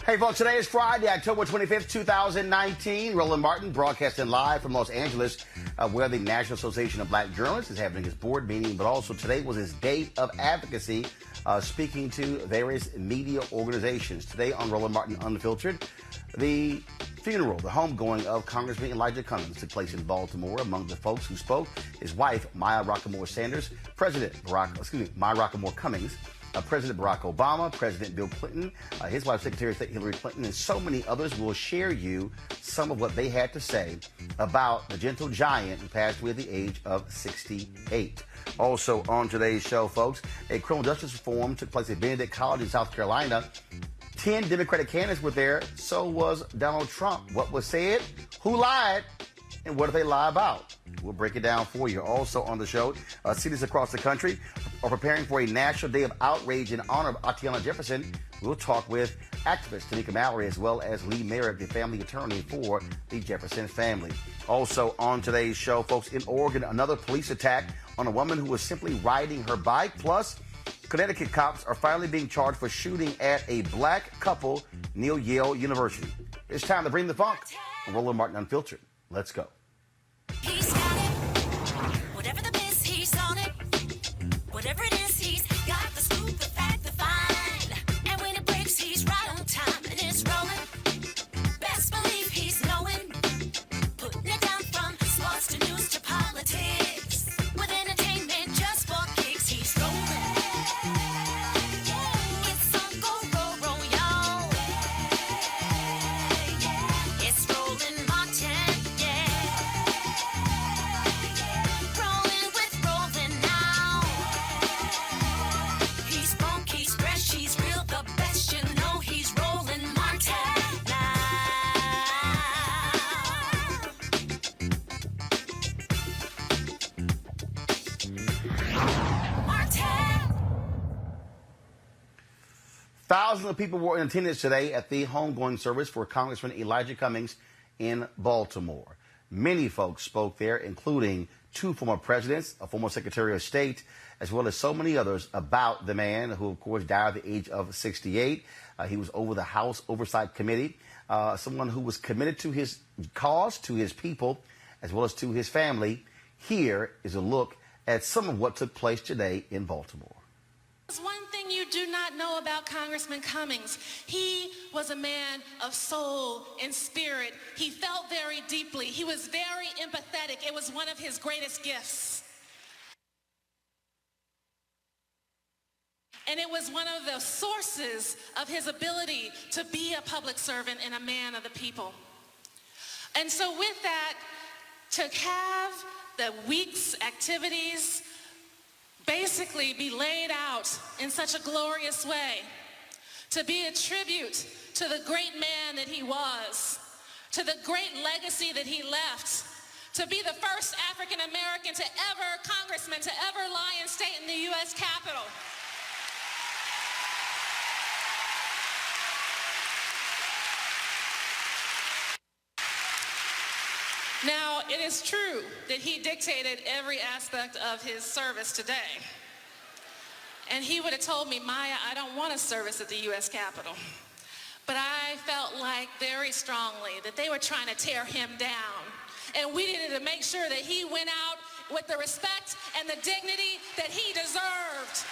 Hey, folks, today is Friday, October 25th, 2019. Roland Martin broadcasting live from Los Angeles, where the National Association of Black Journalists is having its board meeting. But also today was his day of advocacy, speaking to various media organizations. Today on Roland Martin Unfiltered, the funeral, the homegoing of Congressman Elijah Cummings took place in Baltimore. Among the folks who spoke, his wife, Maya Rockamore Sanders, Maya Rockamore Cummings, President Barack Obama, President Bill Clinton, his wife, Secretary of State Hillary Clinton, and so many others. Will share you some of what they had to say about the gentle giant who passed away at the age of 68. Also on today's show, folks, a criminal justice reform took place at Benedict College in South Carolina. 10 Democratic candidates were there. So was Donald Trump. What was said? Who lied? And what did they lie about? We'll break it down for you. Also on the show, cities across the country are preparing for a National Day of Outrage in honor of Atatiana Jefferson. We'll talk with activist Tanika Mallory as well as Lee Merritt, the family attorney for the Jefferson family. Also on today's show, folks, in Oregon, another police attack on a woman who was simply riding her bike. Plus, Connecticut cops are finally being charged for shooting at a black couple near Yale University. It's time to bring the funk. Roland Martin Unfiltered. Let's go. He's got it. Whatever the biz, he's on it. Whatever it is, he's got the scoop, the fact, the find. And when it breaks, he's right on time and it's rolling. Best believe he's knowing. Putting it down from sports to news to politics. With entertainment just for kicks, he's rolling. It's on go, y'all. It's Roland Martin. Thousands of people were in attendance today at the homegoing service for Congressman Elijah Cummings in Baltimore. Many folks spoke there, including two former presidents, a former Secretary of State, as well as so many others about the man who, of course, died at the age of 68. He was over the House Oversight Committee, someone who was committed to his cause, to his people, as well as to his family. Here is a look at some of what took place today in Baltimore. There's one thing you do not know about Congressman Cummings. He was a man of soul and spirit. He felt very deeply. He was very empathetic. It was one of his greatest gifts. And it was one of the sources of his ability to be a public servant and a man of the people. And so with that, to have the week's activities basically be laid out in such a glorious way, to be a tribute to the great man that he was, to the great legacy that he left, to be the first African American congressman to ever lie in state in the U.S. Capitol. Now, it is true that he dictated every aspect of his service today. And he would have told me, Maya, I don't want a service at the U.S. Capitol. But I felt like very strongly that they were trying to tear him down. And we needed to make sure that he went out with the respect and the dignity that he deserved.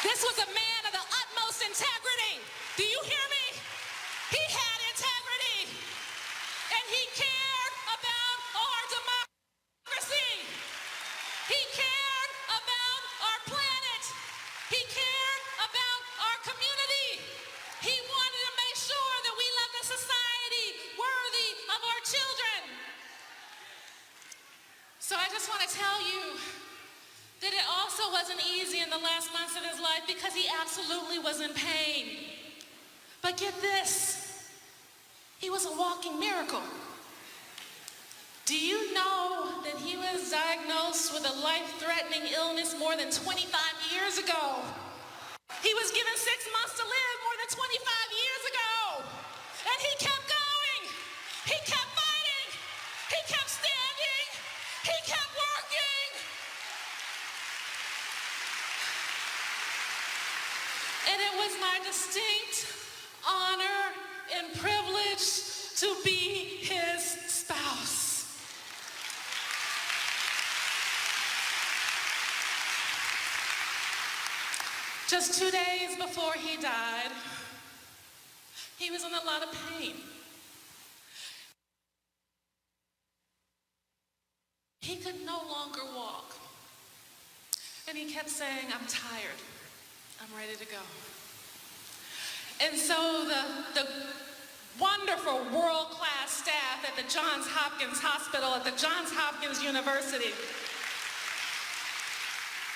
This was a man of the utmost integrity. Do you hear me? He had integrity, and he cared about our democracy. He cared about our planet. He cared about our community. He wanted to make sure that we left a society worthy of our children. So I just want to tell you that it also wasn't easy in the last months of his life because he absolutely was in pain. But get this, he was a walking miracle. Do you know that he was diagnosed with a life-threatening illness more than 25 years ago? He was given 6 months to live more than 25 years ago. And he kept going. He kept fighting. He kept standing. He kept working. Just 2 days before he died, he was in a lot of pain. He could no longer walk. And he kept saying, I'm tired. I'm ready to go. And so the wonderful world-class staff at the Johns Hopkins Hospital, at the Johns Hopkins University,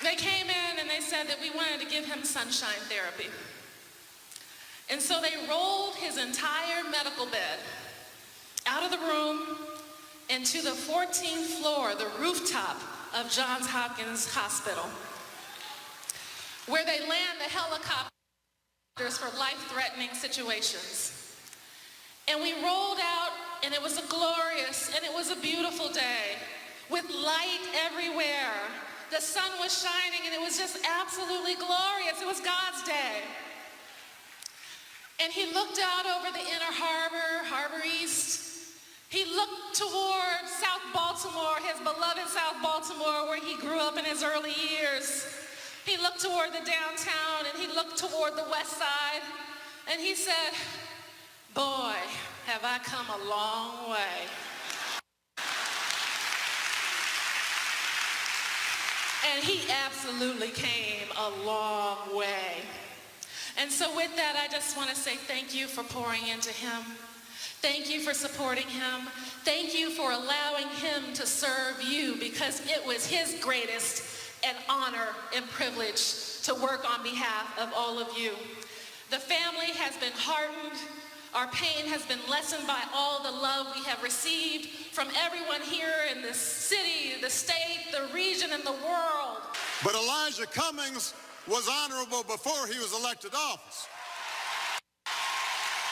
they came in and they said that we wanted to give him sunshine therapy. And so they rolled his entire medical bed out of the room into the 14th floor, the rooftop of Johns Hopkins Hospital, where they land the helicopters for life-threatening situations. And we rolled out, and it was a glorious, and it was a beautiful day, with light everywhere. The sun was shining, and it was just absolutely glorious. It was God's day. And he looked out over the inner harbor, Harbor East. He looked toward South Baltimore, his beloved South Baltimore, where he grew up in his early years. He looked toward the downtown, and he looked toward the west side, and he said, boy, have I come a long way. And he absolutely came a long way. And so with that, I just want to say thank you for pouring into him. Thank you for supporting him. Thank you for allowing him to serve you, because it was his greatest an honor and privilege to work on behalf of all of you. The family has been heartened. Our pain has been lessened by all the love we have received from everyone here in this city, the state, the region, and the world. But Elijah Cummings was honorable before he was elected to office.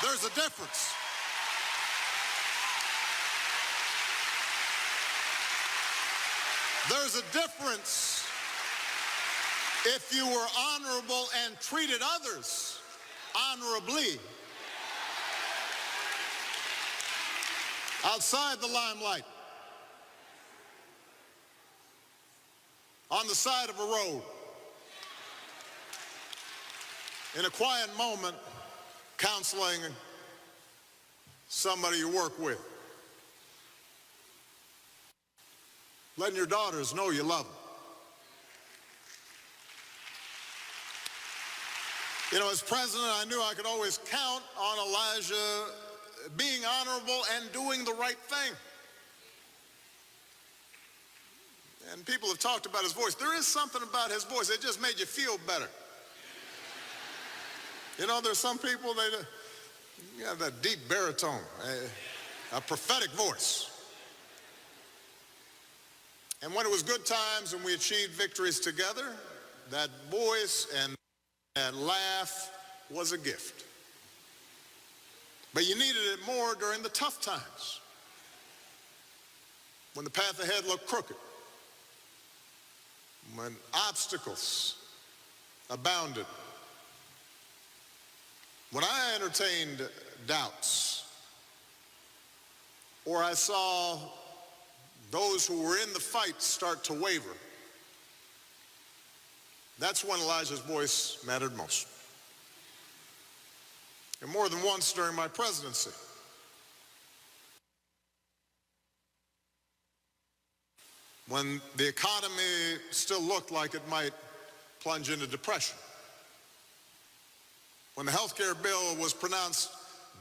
There's a difference. There's a difference if you were honorable and treated others honorably outside the limelight, on the side of a road, in a quiet moment, counseling somebody you work with, letting your daughters know you love them. You know, as president, I knew I could always count on Elijah being honorable and doing the right thing. And people have talked about his voice. There is something about his voice that just made you feel better. You know, there's some people, they have that deep baritone, a prophetic voice. And when it was good times and we achieved victories together, that voice and that laugh was a gift. But you needed it more during the tough times, when the path ahead looked crooked, when obstacles abounded, when I entertained doubts, or I saw those who were in the fight start to waver. That's when Elijah's voice mattered most. And more than once during my presidency, when the economy still looked like it might plunge into depression, when the health care bill was pronounced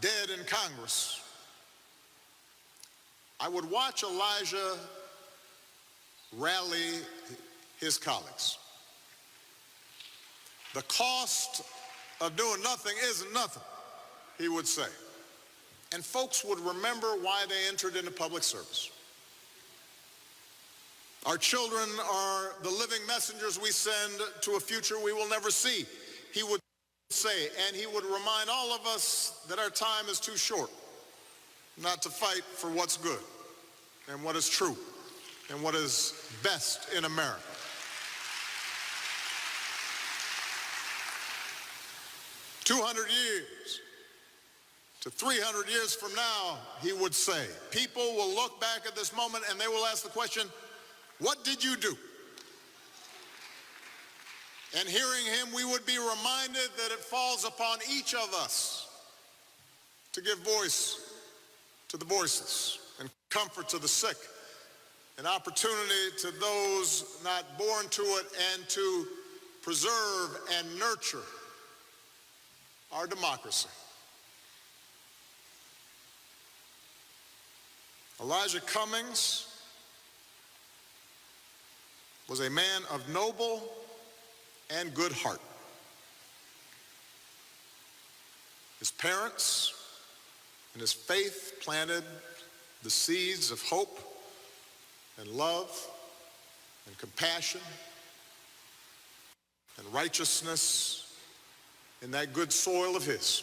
dead in Congress, I would watch Elijah rally his colleagues. The cost of doing nothing isn't nothing, he would say. And folks would remember why they entered into public service. Our children are the living messengers we send to a future we will never see, he would say. And he would remind all of us that our time is too short not to fight for what's good and what is true and what is best in America. 200 years to 300 years from now, he would say, people will look back at this moment and they will ask the question, what did you do? And hearing him, we would be reminded that it falls upon each of us to give voice to the voiceless and comfort to the sick, an opportunity to those not born to it, and to preserve and nurture our democracy. Elijah Cummings was a man of noble and good heart. His parents and his faith planted the seeds of hope and love and compassion and righteousness in that good soil of his.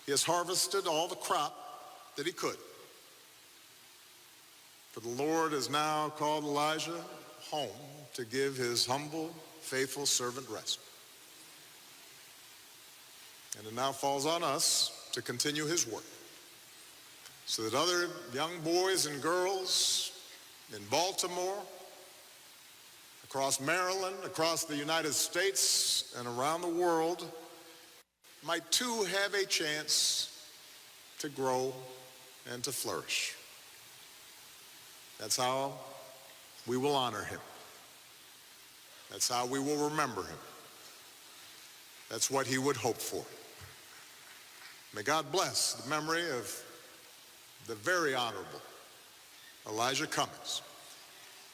He has harvested all the crop that he could. For the Lord has now called Elijah home to give his humble, faithful servant rest. And it now falls on us to continue his work, so that other young boys and girls in Baltimore, across Maryland, across the United States, and around the world might too have a chance to grow and to flourish. That's how we will honor him. That's how we will remember him. That's what he would hope for. May God bless the memory of the very honorable Elijah Cummings.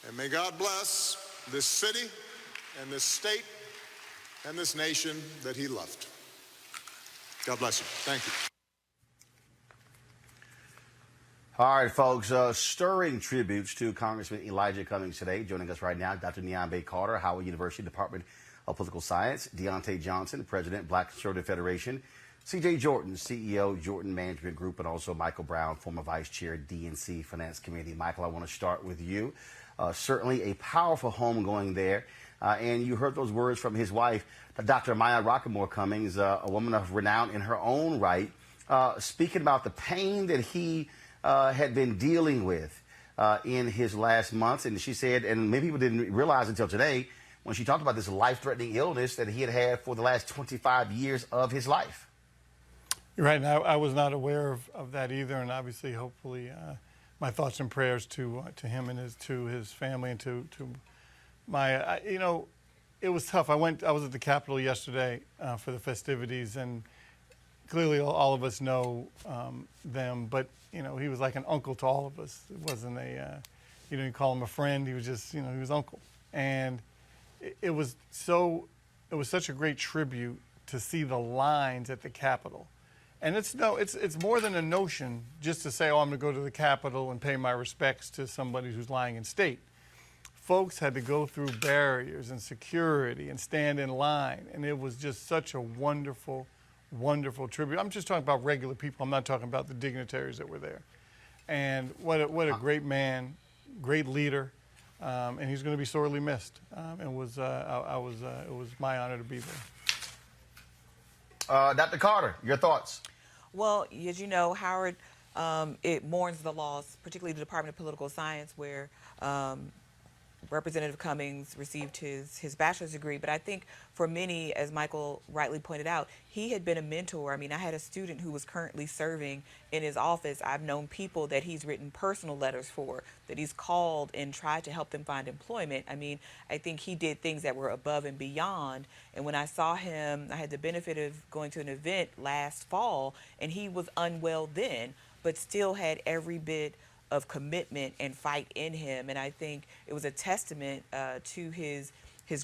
And may God bless this city and this state and this nation that he loved. God bless you. Thank you. All right, folks, stirring tributes to Congressman Elijah Cummings today. Joining us right now, Dr. Nyambe Carter, Howard University Department of Political Science, Deontay Johnson, President, Black Conservative Federation, C.J. Jordan, CEO, Jordan Management Group, and also Michael Brown, former Vice Chair, DNC Finance Committee. Michael, I want to start with you. Certainly a powerful homegoing there. And you heard those words from his wife, Dr. Maya Rockemore Cummings, a woman of renown in her own right, speaking about the pain that he had been dealing with in his last months. And she said, and many people didn't realize until today, when she talked about this life-threatening illness that he had had for the last 25 years of his life. You're right, and I was not aware of that either, and obviously, hopefully, my thoughts and prayers to him and his family, and to my, it was tough. I was at the Capitol yesterday for the festivities, and clearly all of us know them, but he was like an uncle to all of us. It wasn't you didn't call him a friend. He was just, he was uncle, and it was such a great tribute to see the lines at the Capitol. And it's more than a notion just to say, oh, I'm going to go to the Capitol and pay my respects to somebody who's lying in state. Folks had to go through barriers and security and stand in line, and it was just such a wonderful, wonderful tribute. I'm just talking about regular people. I'm not talking about the dignitaries that were there. And what a great man, great leader, and he's going to be sorely missed. It was my honor to be there. Dr. Carter, your thoughts? Well, as you know, Howard, it mourns the loss, particularly the Department of Political Science, where Representative Cummings received his bachelor's degree. But I think for many, as Michael rightly pointed out, he had been a mentor. I mean, I had a student who was currently serving in his office. I've known people that he's written personal letters for, that he's called and tried to help them find employment. I mean, I think he did things that were above and beyond. And when I saw him, I had the benefit of going to an event last fall, and he was unwell then, but still had every bit of commitment and fight in him. And I think it was a testament to his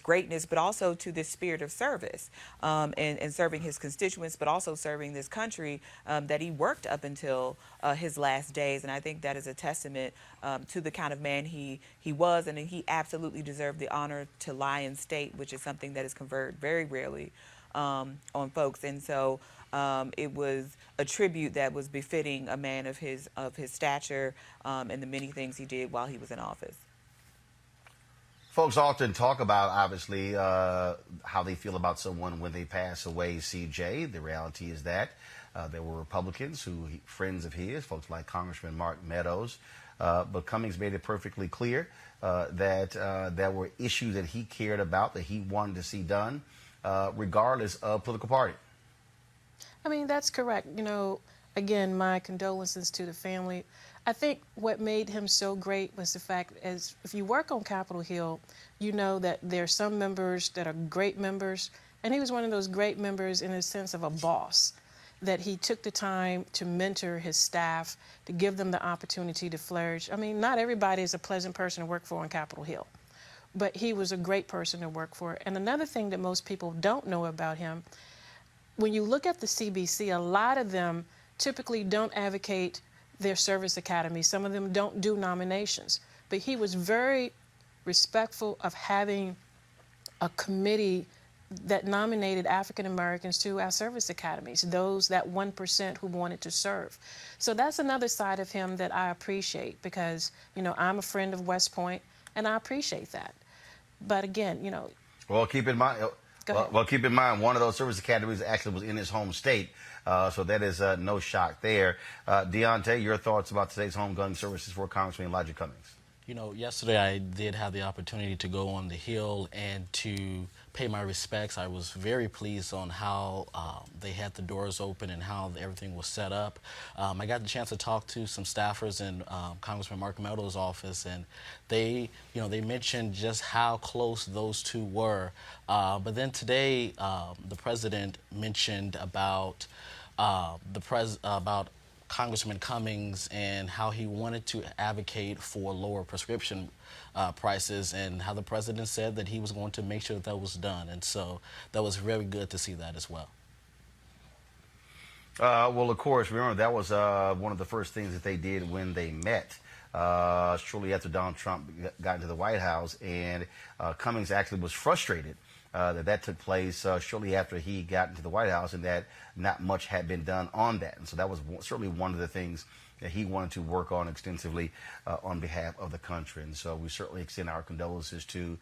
greatness, but also to this spirit of service and serving his constituents, but also serving this country that he worked up until his last days. And I think that is a testament to the kind of man he was, and he absolutely deserved the honor to lie in state, which is something that is conferred very rarely on folks. And so it was a tribute that was befitting a man of his stature and the many things he did while he was in office. Folks often talk about, obviously, how they feel about someone when they pass away, CJ. The reality is that there were Republicans friends of his, folks like Congressman Mark Meadows, but Cummings made it perfectly clear that there were issues that he cared about, that he wanted to see done, regardless of political party. I mean, that's correct. Again, my condolences to the family. I think what made him so great was the fact, as if you work on Capitol Hill, you know that there are some members that are great members, and he was one of those great members in the sense of a boss, that he took the time to mentor his staff, to give them the opportunity to flourish. I mean, not everybody is a pleasant person to work for on Capitol Hill, but he was a great person to work for. And another thing that most people don't know about him, when you look at the CBC, a lot of them typically don't advocate their service academy. Some of them don't do nominations. But he was very respectful of having a committee that nominated African Americans to our service academies, those that 1% who wanted to serve. So that's another side of him that I appreciate because, I'm a friend of West Point and I appreciate that. But again, Well, keep in mind. Keep in mind, one of those service academies actually was in his home state, so that is no shock there. Deontay, your thoughts about today's homegoing services for Congressman Elijah Cummings? Yesterday I did have the opportunity to go on the Hill and to pay my respects. I was very pleased on how they had the doors open and how everything was set up. I got the chance to talk to some staffers in Congressman Mark Meadows' office, and they mentioned just how close those two were. But then today, the president mentioned about Congressman Cummings and how he wanted to advocate for lower prescription prices, and how the president said that he was going to make sure that was done. And so that was very good to see that as well. Well, of course, remember that was one of the first things that they did when they met. Shortly after Donald Trump got into the White House, and Cummings actually was frustrated that took place shortly after he got into the White House, and that not much had been done on that. And so that was certainly one of the things that he wanted to work on extensively on behalf of the country. And so we certainly extend our condolences to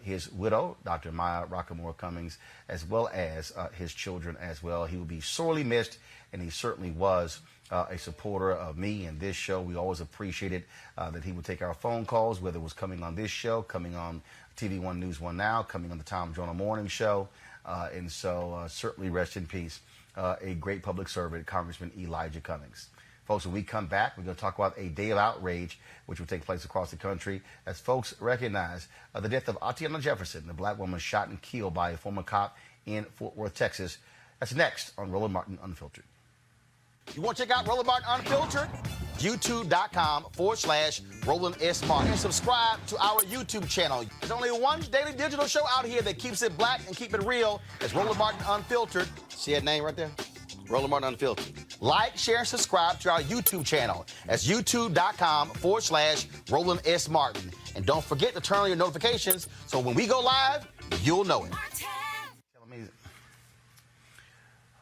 his widow, Dr. Maya Rockamore Cummings, as well as his children as well. He will be sorely missed, and he certainly was a supporter of me and this show. We always appreciated that he would take our phone calls, whether it was coming on this show, coming on TV One News One Now, coming on the Tom Jonah Morning Show. And so certainly rest in peace, a great public servant, Congressman Elijah Cummings. Folks, when we come back, we're going to talk about a day of outrage, which will take place across the country as folks recognize the death of Atatiana Jefferson, the black woman shot and killed by a former cop in Fort Worth, Texas. That's next on Roland Martin Unfiltered. You want to check out Roland Martin Unfiltered? YouTube.com/Roland S. Martin. And subscribe to our YouTube channel. There's only one daily digital show out here that keeps it black and keep it real. It's Roland Martin Unfiltered. See that name right there? Roland Martin Unfiltered. Like, share, and subscribe to our YouTube channel. That's YouTube.com/Roland S. Martin. And don't forget to turn on your notifications so when we go live, you'll know it.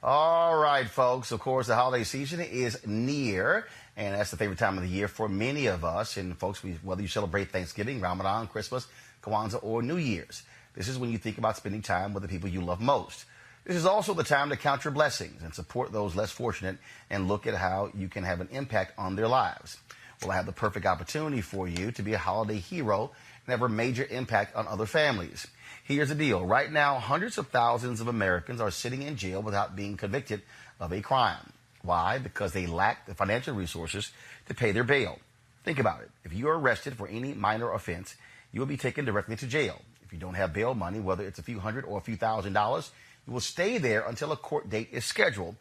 All right, folks. Of course, the holiday season is near, and that's the favorite time of the year for many of us. And folks, whether you celebrate Thanksgiving, Ramadan, Christmas, Kwanzaa, or New Year's, this is when you think about spending time with the people you love most. This is also the time to count your blessings and support those less fortunate and look at how you can have an impact on their lives. Well, I have the perfect opportunity for you to be a holiday hero and have a major impact on other families. Here's the deal. Right now, hundreds of thousands of Americans are sitting in jail without being convicted of a crime. Why? Because they lack the financial resources to pay their bail. Think about it. If you are arrested for any minor offense, you will be taken directly to jail. If you don't have bail money, whether it's a few hundred or a few $1,000s, you will stay there until a court date is scheduled.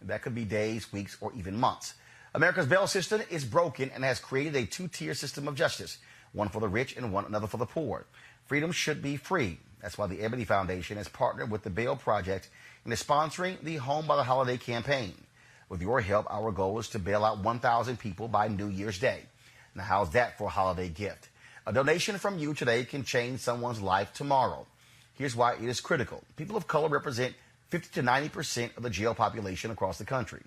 That could be days, weeks, or even months. America's bail system is broken and has created a two-tier system of justice, one for the rich and another for the poor. Freedom should be free. That's why the Ebony Foundation has partnered with the Bail Project and is sponsoring the Home by the Holiday campaign. With your help, our goal is to bail out 1,000 people by New Year's Day. Now, how's that for a holiday gift? A donation from you today can change someone's life tomorrow. Here's why it is critical. People of color represent 50 to 90% of the jail population across the country.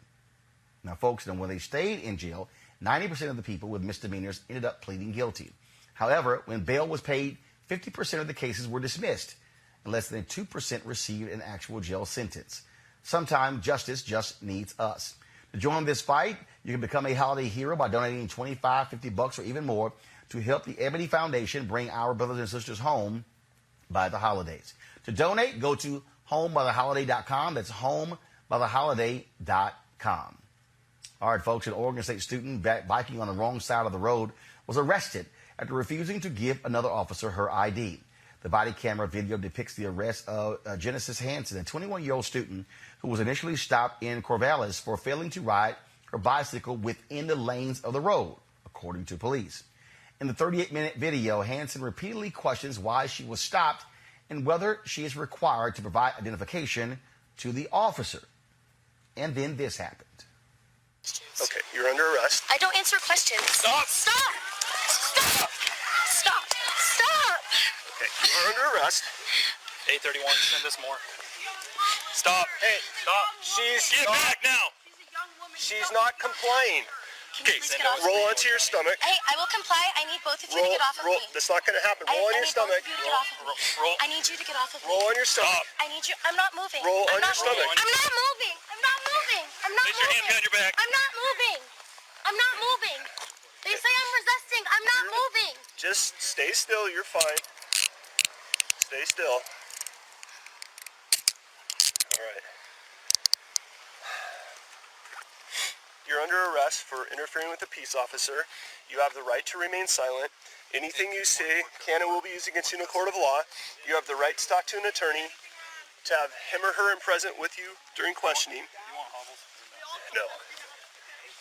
Now, folks, when they stayed in jail, 90% of the people with misdemeanors ended up pleading guilty. However, when bail was paid, 50% of the cases were dismissed, and less than 2% received an actual jail sentence. Sometimes justice just needs us. To join this fight, you can become a holiday hero by donating $25, $50, or even more to help the Ebony Foundation bring our brothers and sisters home by the holidays. To donate, go to homebytheholiday.com. That's homebytheholiday.com. All right, folks, an Oregon State student biking on the wrong side of the road was arrested after refusing to give another officer her ID. The body camera video depicts the arrest of Genesis Hansen, a 21-year-old student who was initially stopped in Corvallis for failing to ride her bicycle within the lanes of the road, according to police. In the 38-minute video, Hansen repeatedly questions why she was stopped and whether she is required to provide identification to the officer. And then this happened. Okay, you're under arrest. I don't answer questions. Stop! Stop! Stop! Stop! Stop! Okay, you're under arrest. 831, send us more. Stop. Hey, stop. Get back now! She's not complying. Can you please get off of Roll me? onto your stomach. Hey, I will comply. I need both of you to get off of me. That's not going to happen. Roll on your stomach. I need both of you to get off of me. Roll. I need you to get off of me. Roll on your stomach. I need you. I'm not moving. Roll I'm on not your stomach. moving. I'm not moving. I'm not moving. I'm not Place your moving. hand behind your back. I'm not moving. I'm not moving. They say I'm resisting. I'm not moving. Just stay still. You're fine. Stay still. All right. You're under arrest for interfering with a peace officer. You have the right to remain silent. Anything you say can and will be used against you in a court of law. You have the right to talk to an attorney, to have him or her present with you during questioning. No.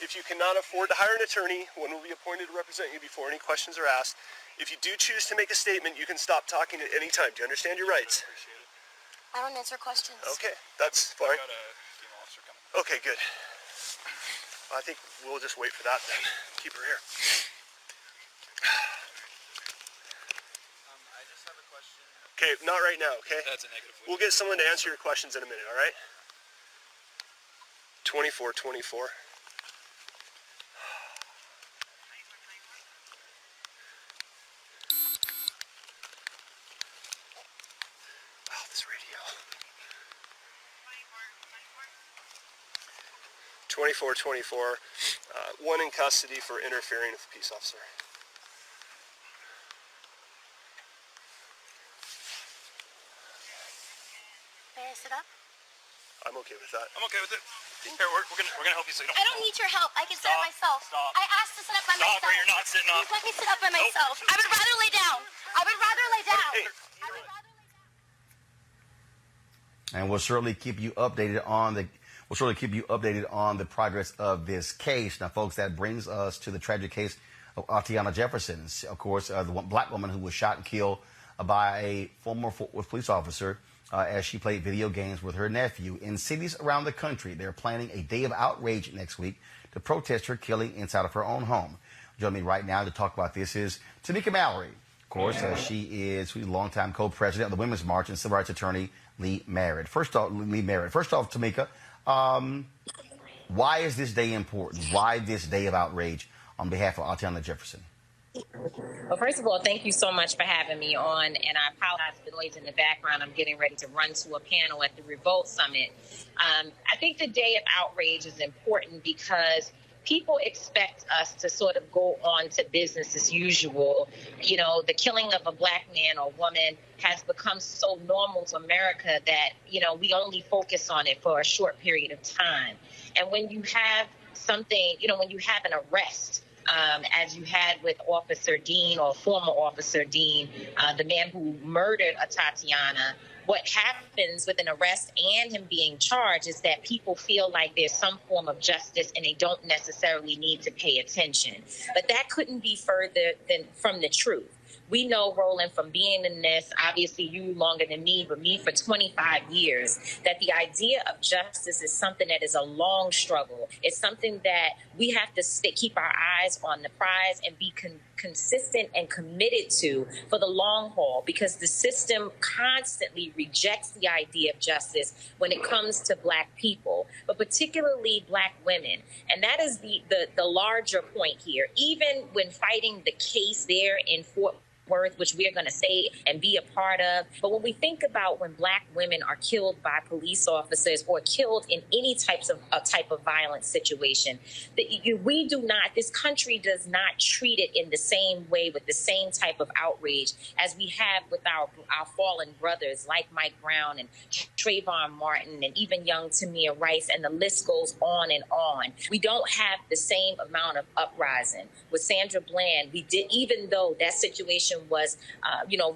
If you cannot afford to hire an attorney, one will be appointed to represent you before any questions are asked. If you do choose to make a statement, you can stop talking at any time. Do you understand your rights? I don't answer questions. Okay, that's fine. Okay, good. I think we'll just wait for that then. Keep her here. I just have a question. Okay, not right now, okay? That's a negative. We'll get someone to answer your questions in a minute, all right? 2424. Wow, this radio. 2424. One in custody for interfering with a peace officer. May I sit up? I'm okay with that. I'm okay with it. Here, we're gonna help you so you don't. I don't need your help. I can sit up Stop. myself. Stop. I asked to sit up by Stop, myself. or you're not sitting up. Please let me sit up by myself. I would rather lay down. I would rather lay down. Hey, I would rather lay down. And we'll certainly keep you updated on the progress of this case. Now, folks, that brings us to the tragic case of Atatiana Jefferson. Of course, the one black woman who was shot and killed by a former Fort Worth police officer as she played video games with her nephew. In cities around the country, they're planning a day of outrage next week to protest her killing inside of her own home. Joining me right now to talk about this is Tamika Mallory. Of course, she is the longtime co-president of the Women's March and civil rights attorney Lee Merritt. First off, Tamika, why is this day important? Why this day of outrage on behalf of Atatiana Jefferson? Well, first of all, thank you so much for having me on, and I apologize for the noise in the background. I'm getting ready to run to a panel at the Revolt Summit. I think the day of outrage is important because people expect us to sort of go on to business as usual. You know, the killing of a black man or woman has become so normal to America that, you know, we only focus on it for a short period of time. And when you have something, you know, when you have an arrest, as you had with Officer Dean or former Officer Dean, the man who murdered Atatiana, what happens with an arrest and him being charged is that people feel like there's some form of justice and they don't necessarily need to pay attention. But that couldn't be further than from the truth. We know, Roland, from being in this, obviously you longer than me, but me for 25 years, that the idea of justice is something that is a long struggle. It's something that we have to keep our eyes on the prize and be consistent and committed to for the long haul, because the system constantly rejects the idea of justice when it comes to black people, but particularly black women. And that is the larger point here. Even when fighting the case there in Fort Worth, which we are going to say and be a part of. But when we think about when Black women are killed by police officers or killed in any type of violent situation, we do not, this country does not treat it in the same way with the same type of outrage as we have with our fallen brothers like Mike Brown and Trayvon Martin and even young Tamir Rice, and the list goes on and on. We don't have the same amount of uprising. With Sandra Bland, we did, even though that situation was,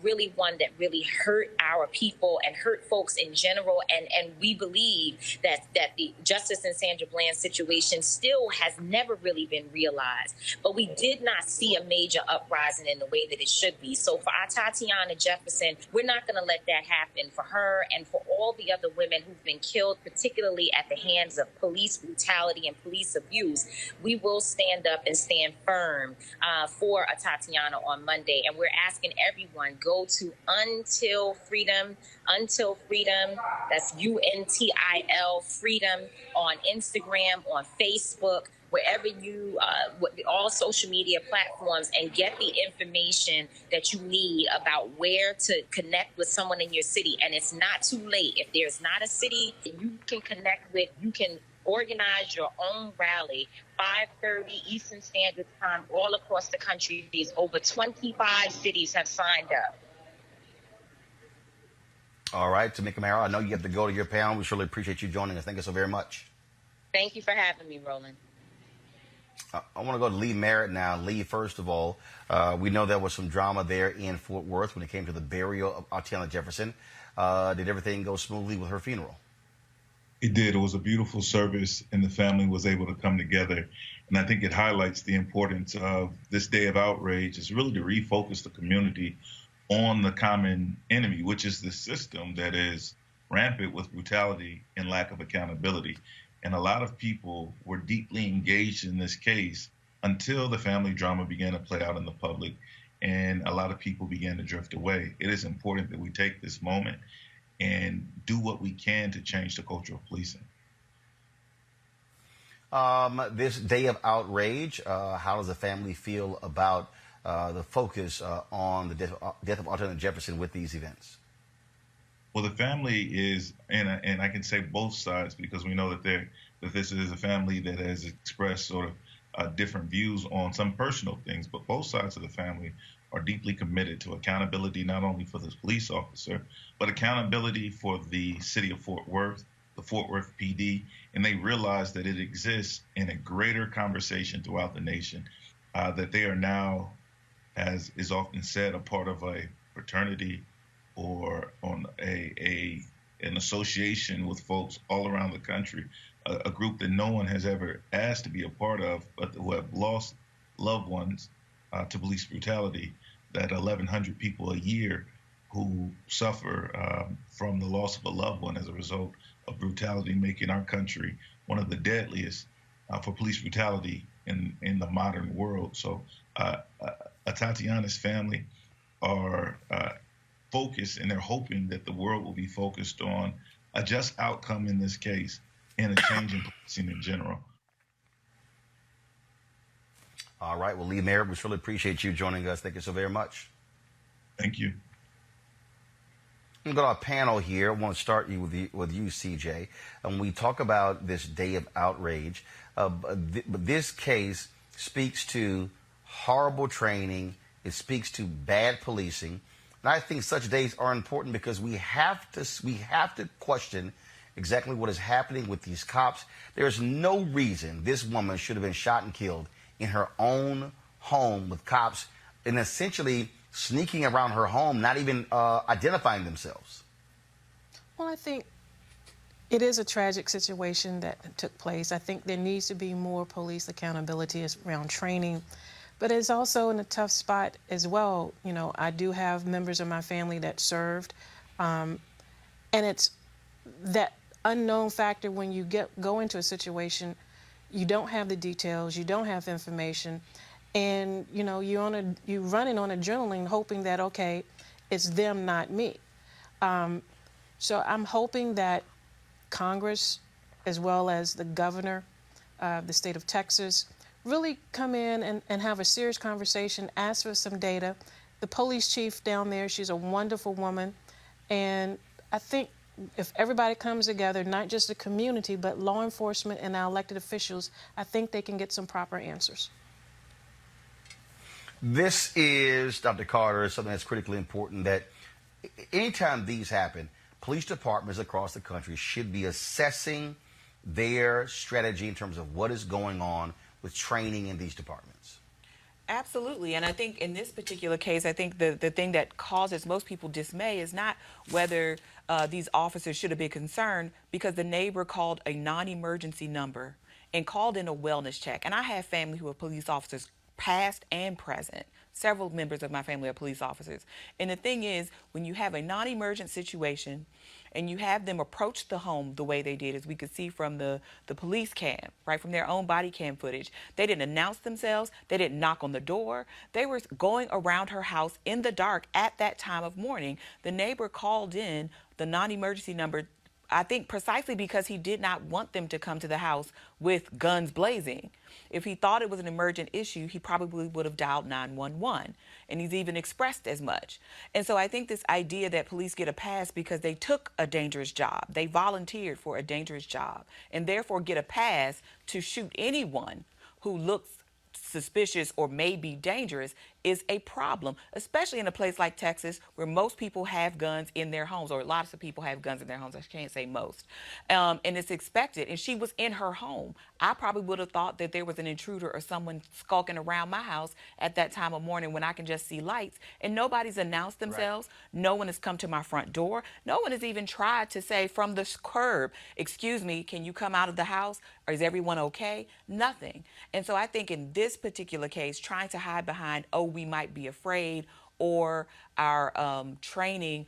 really one that really hurt our people and hurt folks in general. And we believe that the justice in Sandra Bland's situation still has never really been realized. But we did not see a major uprising in the way that it should be. So for Atatiana Jefferson, we're not going to let that happen for her and for all the other women who've been killed, particularly at the hands of police brutality and police abuse. We will stand up and stand firm for Atatiana on Monday. And we're asking everyone, go to Until Freedom, that's UNTIL Freedom, on Instagram, on Facebook, wherever you, all social media platforms, and get the information that you need about where to connect with someone in your city. And it's not too late. If there's not a city that you can connect with, you can organize your own rally, 5:30 Eastern Standard Time, all across the country. These over 25 cities have signed up. All right, Tamika Merrill, I know you have to go to your panel. We surely appreciate you joining us. Thank you so very much. Thank you for having me, Roland. I want to go to Lee Merritt now. Lee, first of all, we know there was some drama there in Fort Worth when it came to the burial of Atatiana Jefferson. Did everything go smoothly with her funeral? It did. It was a beautiful service, and the family was able to come together. And I think it highlights the importance of this day of outrage is really to refocus the community on the common enemy, which is the system that is rampant with brutality and lack of accountability. And a lot of people were deeply engaged in this case until the family drama began to play out in the public, and a lot of people began to drift away. It is important that we take this moment and do what we can to change the culture of policing. This day of outrage, how does the family feel about the focus on the death of Atatiana Jefferson with these events? Well, the family is, and I can say both sides because we know that this is a family that has expressed sort of different views on some personal things, but both sides of the family are deeply committed to accountability, not only for this police officer, but accountability for the city of Fort Worth, the Fort Worth PD, and they realize that it exists in a greater conversation throughout the nation, that they are now, as is often said, a part of a fraternity or on an association with folks all around the country, a group that no one has ever asked to be a part of, but who have lost loved ones to police brutality, that 1,100 people a year who suffer from the loss of a loved one as a result of brutality, making our country one of the deadliest for police brutality in the modern world. So Atatiana's family are focused, and they're hoping that the world will be focused on a just outcome in this case and a change in policing in general. All right. Well, Lee Merritt, we really appreciate you joining us. Thank you so very much. Thank you. I'm going to go to our panel here. I want to start with you, CJ. And we talk about this day of outrage. But this case speaks to horrible training. It speaks to bad policing. And I think such days are important because we have to question exactly what is happening with these cops. There is no reason this woman should have been shot and killed in her own home with cops and essentially sneaking around her home, not even identifying themselves. Well, I think it is a tragic situation that took place. I think there needs to be more police accountability around training, but it's also in a tough spot as well. You know, I do have members of my family that served, and it's that unknown factor when you go into a situation. You don't have the details, you don't have information, and you know you're running on adrenaline, hoping that okay, it's them, not me. So I'm hoping that Congress, as well as the governor of the state of Texas, really come in and have a serious conversation, ask for some data, the police chief down there, she's a wonderful woman. And I think if everybody comes together, not just the community, but law enforcement and our elected officials, I think they can get some proper answers. This is, Dr. Carter, something that's critically important, that anytime these happen, police departments across the country should be assessing their strategy in terms of what is going on with training in these departments. Absolutely. And I think in this particular case, I think the thing that causes most people dismay is not whether these officers should have been concerned, because the neighbor called a non-emergency number and called in a wellness check. And I have family who are police officers, past and present. Several members of my family are police officers. And the thing is, when you have a non-emergent situation and you have them approach the home the way they did, as we could see from the police cam, right, from their own body cam footage, they didn't announce themselves, they didn't knock on the door, they were going around her house in the dark at that time of morning. The neighbor called in the non-emergency number, I think precisely because he did not want them to come to the house with guns blazing. If he thought it was an emergent issue, he probably would have dialed 911. And he's even expressed as much. And so I think this idea that police get a pass because they took a dangerous job, they volunteered for a dangerous job, and therefore get a pass to shoot anyone who looks suspicious or may be dangerous, is a problem, especially in a place like Texas, where most people have guns in their homes, or lots of people have guns in their homes. I can't say most. And it's expected. And she was in her home. I probably would have thought that there was an intruder or someone skulking around my house at that time of morning when I can just see lights. And nobody's announced themselves. Right. No one has come to my front door. No one has even tried to say from the curb, excuse me, can you come out of the house? Or is everyone okay? Nothing. And so I think in this particular case, trying to hide behind, oh, we might be afraid, or our training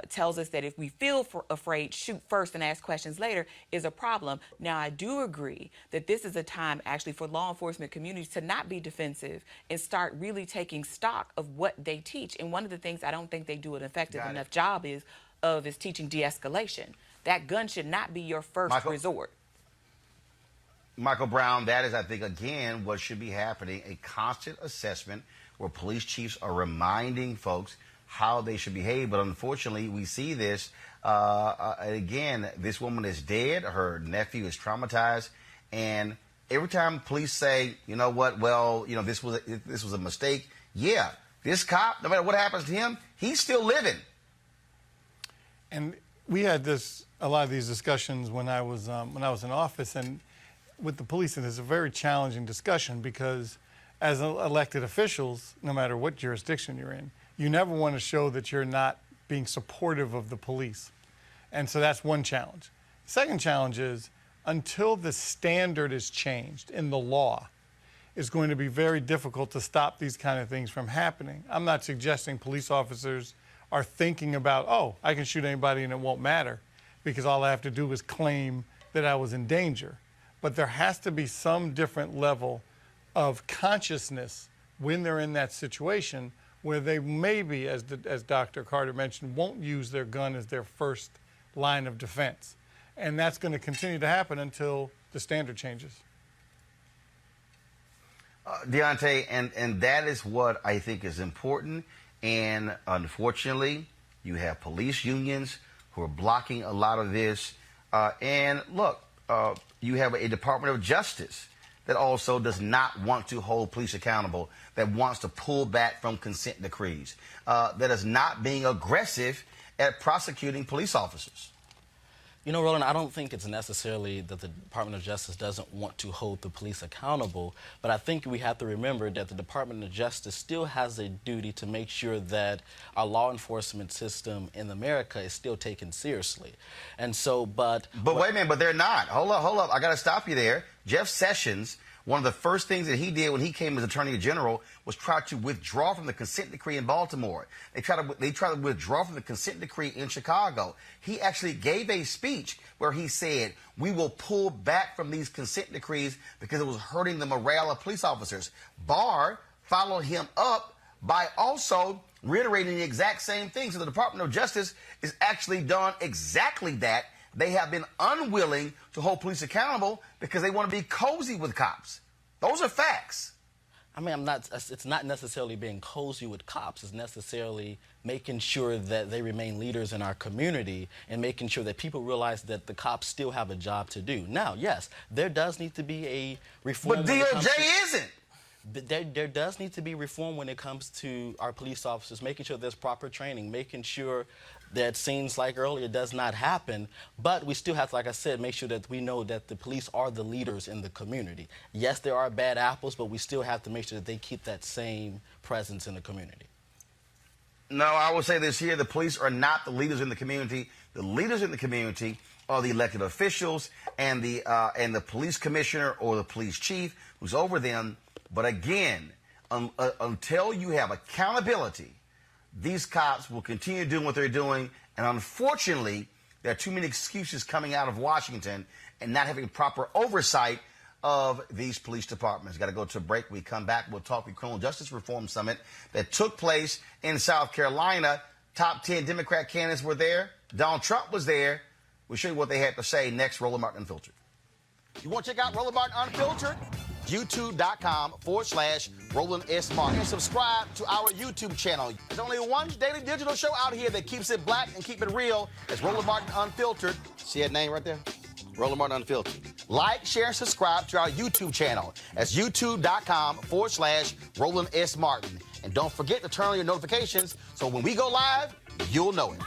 tells us that if we feel afraid, shoot first and ask questions later, is a problem. Now, I do agree that this is a time actually for law enforcement communities to not be defensive and start really taking stock of what they teach. And one of the things I don't think they do an effective enough job is teaching de-escalation. That gun should not be your first resort. Michael Brown, that is, I think, again, what should be happening, a constant assessment where police chiefs are reminding folks how they should behave. But unfortunately, we see this. Again, this woman is dead. Her nephew is traumatized. And every time police say, you know what, well, you know, this was a mistake. Yeah, this cop, no matter what happens to him, he's still living. And we had a lot of these discussions when I was in office, and with the police, and it's a very challenging discussion because as elected officials, no matter what jurisdiction you're in, you never want to show that you're not being supportive of the police. And so that's one challenge. The second challenge is, until the standard is changed in the law, it's going to be very difficult to stop these kind of things from happening. I'm not suggesting police officers are thinking about, oh, I can shoot anybody and it won't matter because all I have to do is claim that I was in danger. But there has to be some different level of consciousness when they're in that situation where they maybe, as Dr. Carter mentioned, won't use their gun as their first line of defense. And that's going to continue to happen until the standard changes. Deontay, and that is what I think is important. And unfortunately, you have police unions who are blocking a lot of this. And look, you have a Department of Justice that also does not want to hold police accountable, that wants to pull back from consent decrees, that is not being aggressive at prosecuting police officers. You know, Roland, I don't think it's necessarily that the Department of Justice doesn't want to hold the police accountable, but I think we have to remember that the Department of Justice still has a duty to make sure that our law enforcement system in America is still taken seriously. And so, but wait a minute, but they're not. Hold up. I got to stop you there. Jeff Sessions, one of the first things that he did when he came as Attorney General was try to withdraw from the consent decree in Baltimore. They tried to withdraw from the consent decree in Chicago. He actually gave a speech where he said, we will pull back from these consent decrees because it was hurting the morale of police officers. Barr followed him up by also reiterating the exact same thing. So the Department of Justice has actually done exactly that. They have been unwilling to hold police accountable because they want to be cozy with cops. Those are facts. I mean, it's not necessarily being cozy with cops. It's necessarily making sure that they remain leaders in our community and making sure that people realize that the cops still have a job to do. Now, yes, there does need to be a reform. But DOJ isn't. But there does need to be reform when it comes to our police officers, making sure there's proper training, making sure that scenes like earlier does not happen. But we still have to, like I said, make sure that we know that the police are the leaders in the community. Yes, there are bad apples, but we still have to make sure that they keep that same presence in the community. No, I will say this here. The police are not the leaders in the community. The leaders in the community are the elected officials and the police commissioner or the police chief who's over them. But again, until you have accountability, these cops will continue doing what they're doing. And unfortunately, there are too many excuses coming out of Washington and not having proper oversight of these police departments. Got to go to a break. We come back. We'll talk the Criminal Justice Reform Summit that took place in South Carolina. Top 10 Democrat candidates were there. Donald Trump was there. We'll show you what they had to say next. Roland Martin Unfiltered. You want to check out Roland Martin Unfiltered? YouTube.com/Roland S. Martin. And subscribe to our YouTube channel. There's only one daily digital show out here that keeps it black and keep it real. It's Roland Martin Unfiltered. See that name right there? Roland Martin Unfiltered. Like, share, and subscribe to our YouTube channel. That's youtube.com/Roland S. Martin. And don't forget to turn on your notifications so when we go live, you'll know it.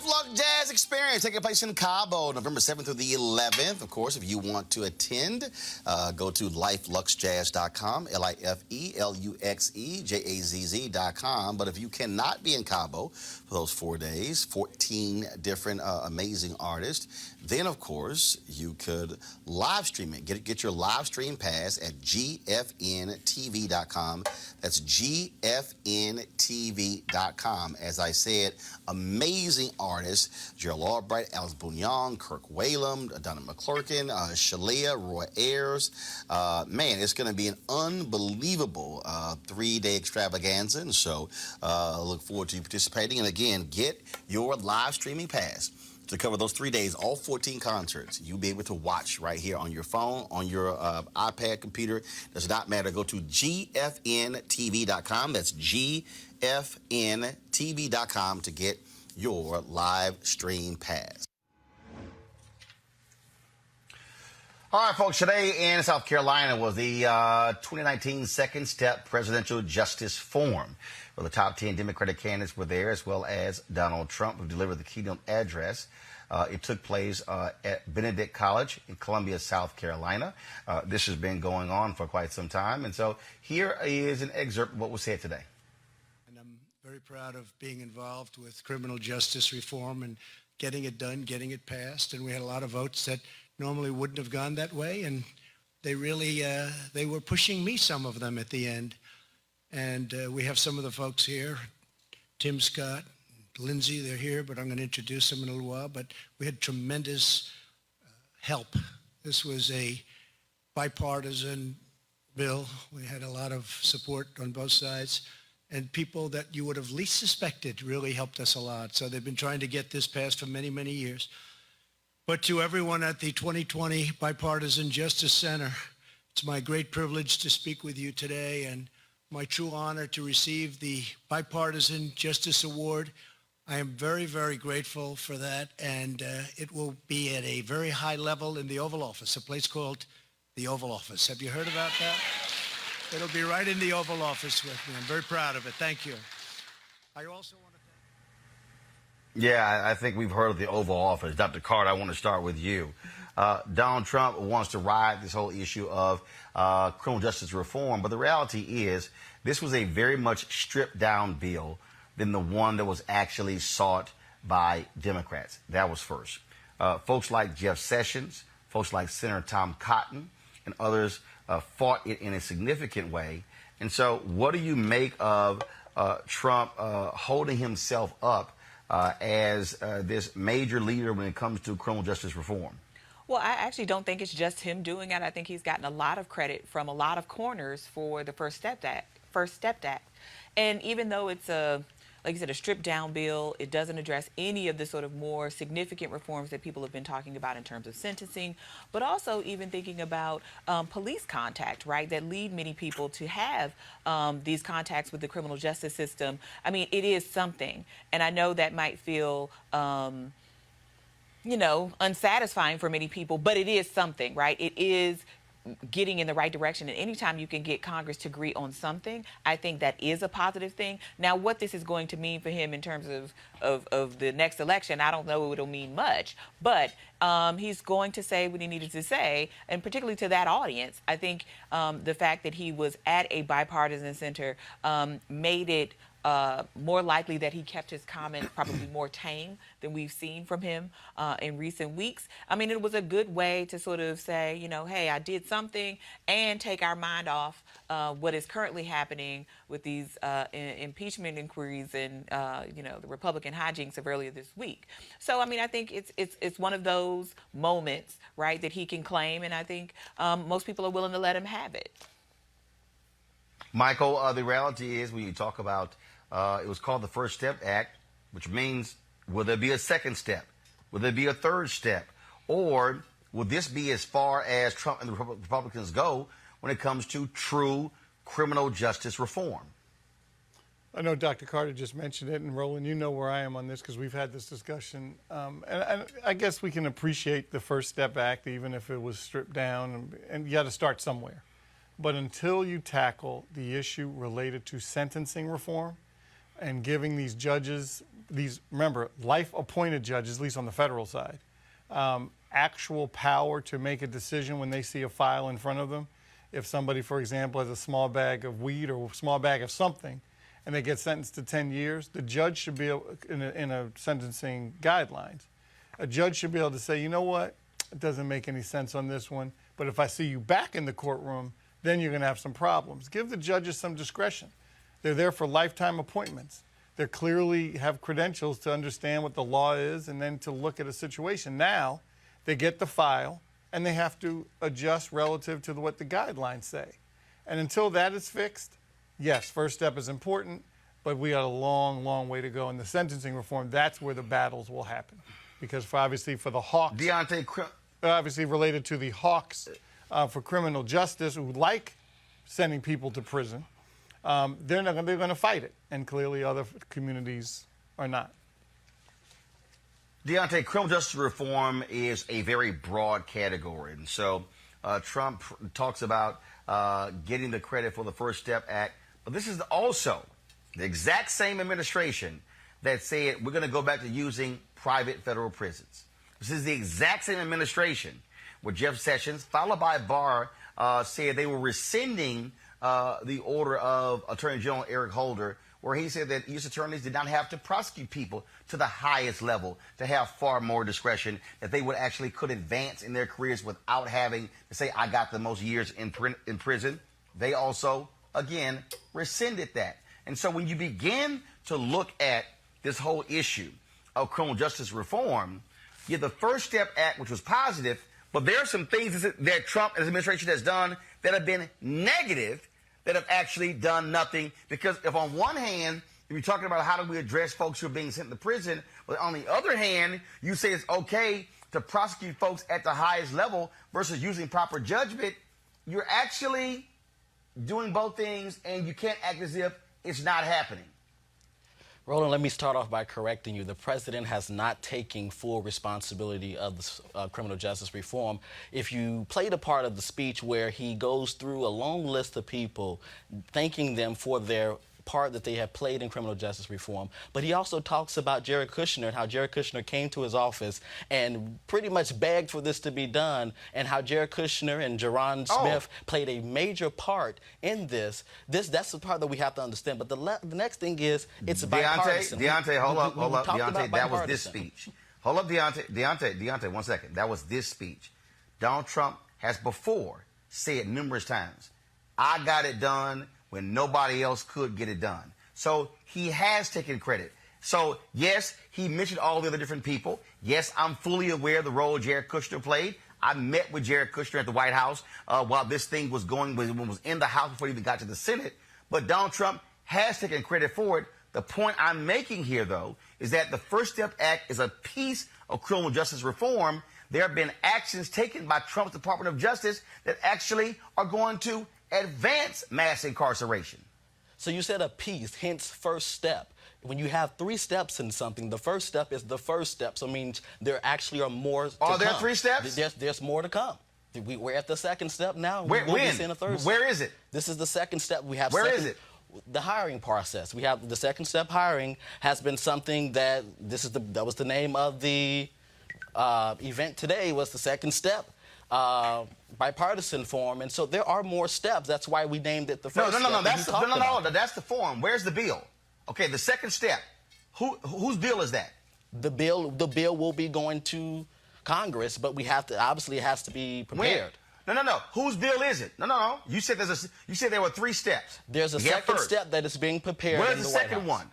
Luxe Jazz Experience taking place in Cabo, November 7th through the 11th. Of course, if you want to attend, go to lifeluxejazz.com, LIFELUXEJAZZ.com. But if you cannot be in Cabo for those 4 days, 14 different amazing artists, then, of course, you could live stream it. Get your live stream pass at gfntv.com. That's gfntv.com. As I said, amazing artists, Gerald Albright, Alice Bouillon, Kirk Whalum, Donna McClurkin, Shalia, Roy Ayers. Man, it's going to be an unbelievable 3-day extravaganza. And so look forward to you participating. And again, get your live streaming pass to cover those 3 days, all 14 concerts. You'll be able to watch right here on your phone, on your iPad, computer. Does not matter. Go to gfntv.com. That's gfntv.com to get your live stream pass. All right, folks, today in South Carolina was the 2019 Second Step Presidential Justice Forum. Well, the top 10 Democratic candidates were there, as well as Donald Trump, who delivered the keynote address. It took place at Benedict College in Columbia, South Carolina. This has been going on for quite some time. And so here is an excerpt of what was said today. And I'm very proud of being involved with criminal justice reform and getting it done, getting it passed. And we had a lot of votes that normally wouldn't have gone that way. And they really, they were pushing me, some of them, at the end. And we have some of the folks here, Tim Scott, Lindsay, they're here, but I'm going to introduce them in a little while. But we had tremendous help. This was a bipartisan bill. We had a lot of support on both sides. And people that you would have least suspected really helped us a lot. So they've been trying to get this passed for many, many years. But to everyone at the 2020 Bipartisan Justice Center, it's my great privilege to speak with you today and my true honor to receive the Bipartisan Justice Award. I am very, very grateful for that, and it will be at a very high level in the Oval Office, a place called the Oval Office. Have you heard about that? It'll be right in the Oval Office with me. I'm very proud of it. Thank you. I also want to thank... Yeah, I think we've heard of the Oval Office. Dr. Carter, I want to start with you. Donald Trump wants to ride this whole issue of criminal justice reform, but the reality is this was a very much stripped down bill than the one that was actually sought by Democrats. That was first. Folks like Jeff Sessions, folks like Senator Tom Cotton, and others fought it in a significant way. And so what do you make of Trump holding himself up as this major leader when it comes to criminal justice reform? Well, I actually don't think it's just him doing it. I think he's gotten a lot of credit from a lot of corners for the First Step Act. And even though it's like you said, a stripped down bill, it doesn't address any of the sort of more significant reforms that people have been talking about in terms of sentencing, but also even thinking about police contact, right, that lead many people to have these contacts with the criminal justice system. I mean, it is something. And I know that might feel unsatisfying for many people, but it is something, right? It is getting in the right direction. And anytime you can get Congress to agree on something, I think that is a positive thing. Now, what this is going to mean for him in terms of the next election, I don't know it'll mean much, but he's going to say what he needed to say, and particularly to that audience. I think the fact that he was at a bipartisan center made it more likely that he kept his comments probably more tame than we've seen from him in recent weeks. I mean, it was a good way to sort of say, hey, I did something, and take our mind off what is currently happening with these impeachment inquiries and, the Republican hijinks of earlier this week. So, I mean, I think it's one of those moments, right, that he can claim, and I think most people are willing to let him have it. Michael, the reality is when you talk about it was called the First Step Act, which means will there be a second step? Will there be a third step? Or will this be as far as Trump and the Republicans go when it comes to true criminal justice reform? I know Dr. Carter just mentioned it, and Roland, you know where I am on this because we've had this discussion. And I guess we can appreciate the First Step Act, even if it was stripped down, and you got to start somewhere. But until you tackle the issue related to sentencing reform and giving these judges, remember, life-appointed judges, at least on the federal side, actual power to make a decision when they see a file in front of them. If somebody, for example, has a small bag of weed or a small bag of something, and they get sentenced to 10 years, the judge should be able, in a sentencing guidelines, a judge should be able to say, you know what, it doesn't make any sense on this one, but if I see you back in the courtroom, then you're going to have some problems. Give the judges some discretion. They're there for lifetime appointments. They clearly have credentials to understand what the law is and then to look at a situation. Now, they get the file, and they have to adjust relative to what the guidelines say. And until that is fixed, yes, first step is important, but we got a long, long way to go. In the sentencing reform, that's where the battles will happen. Because obviously for the hawks, obviously related to the hawks for criminal justice who like sending people to prison, they're going to fight it, and clearly other communities are not. Deontay, criminal justice reform is a very broad category, and so Trump talks about getting the credit for the First Step Act, but this is also the exact same administration that said we're going to go back to using private federal prisons. This is the exact same administration where Jeff Sessions, followed by Barr, said they were rescinding the order of Attorney General Eric Holder, where he said that U.S. attorneys did not have to prosecute people to the highest level, to have far more discretion, that they would actually could advance in their careers without having to say, I got the most years in prison. They also, again, rescinded that. And so when you begin to look at this whole issue of criminal justice reform, you have the First Step Act, which was positive, but there are some things that Trump and his administration has done that have been negative, that have actually done nothing. Because if on one hand, if you're talking about how do we address folks who are being sent to prison, but on the other hand, you say it's okay to prosecute folks at the highest level versus using proper judgment, you're actually doing both things, and you can't act as if it's not happening. Roland, let me start off by correcting you. The president has not taken full responsibility of the criminal justice reform. If you played a part of the speech where he goes through a long list of people, thanking them for their part that they have played in criminal justice reform, but he also talks about Jared Kushner and how Jared Kushner came to his office and pretty much begged for this to be done, and how Jared Kushner and Jaron Smith played a major part in this. That's the part that we have to understand. But the next thing is it's bipartisan. Deontay, hold up. Deontay, that was this speech. Hold up, Deontay, 1 second. That was this speech. Donald Trump has before said numerous times, I got it done when nobody else could get it done. So he has taken credit. So, yes, he mentioned all the other different people. Yes, I'm fully aware of the role Jared Kushner played. I met with Jared Kushner at the White House while this thing was going, when it was in the House before it even got to the Senate. But Donald Trump has taken credit for it. The point I'm making here, though, is that the First Step Act is a piece of criminal justice reform. There have been actions taken by Trump's Department of Justice that actually are going to advance mass incarceration. So you said a piece, hence first step. When you have 3 steps in something, the first step is the first step. So it means there actually are more to come. Are there 3 steps? There's more to come. We're at the second step now. When? Where is it? This is the second step. We have. Where is it? The hiring process. We have the second step. Hiring has been something that that was the name of the event today. Was the second step. Bipartisan form, and so there are more steps. That's why we named it the first step. No. That's the form. Where's the bill? Okay, the second step. Whose bill is that? The bill will be going to Congress, but we have to, obviously it has to be prepared. When? No. Whose bill is it? No. You said there were 3 steps. There's a second step that is being prepared. Where's in the White second House. one?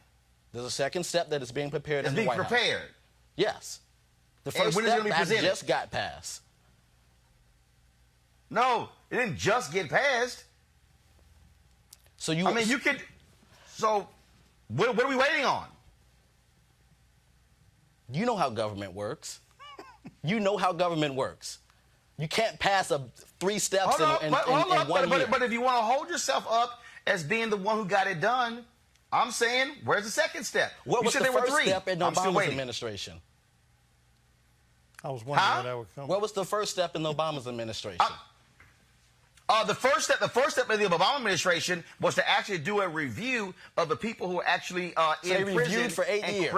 There's a second step that is being prepared in the White House. It's being prepared. Yes. The first step just got passed. No, it didn't just get passed. So what are we waiting on? You know how government works. You know how government works. You can't pass 3 steps in 1 year. But if you want to hold yourself up as being the one who got it done, I'm saying, where's the second step? What was the first step in I'm still Obama's waiting. administration? I was wondering where that would come. What was the first step in Obama's administration? The first step in the Obama administration was to actually do a review of the people who are actually in prison. Reviewed for 8 years.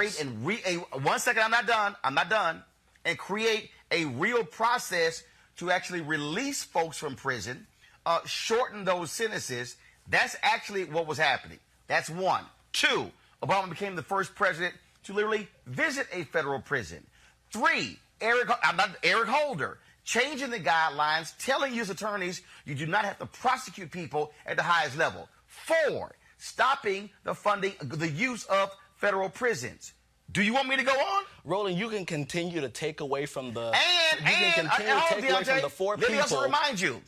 One second, I'm not done. And create a real process to actually release folks from prison, shorten those sentences. That's actually what was happening. That's 1. 2, Obama became the first president to literally visit a federal prison. 3, Eric Holder, changing the guidelines, telling U.S. attorneys you do not have to prosecute people at the highest level. 4, stopping the funding, the use of federal prisons. Do you want me to go on? Roland, you can continue to take away from the... Deontay, 4 let people... me also remind you.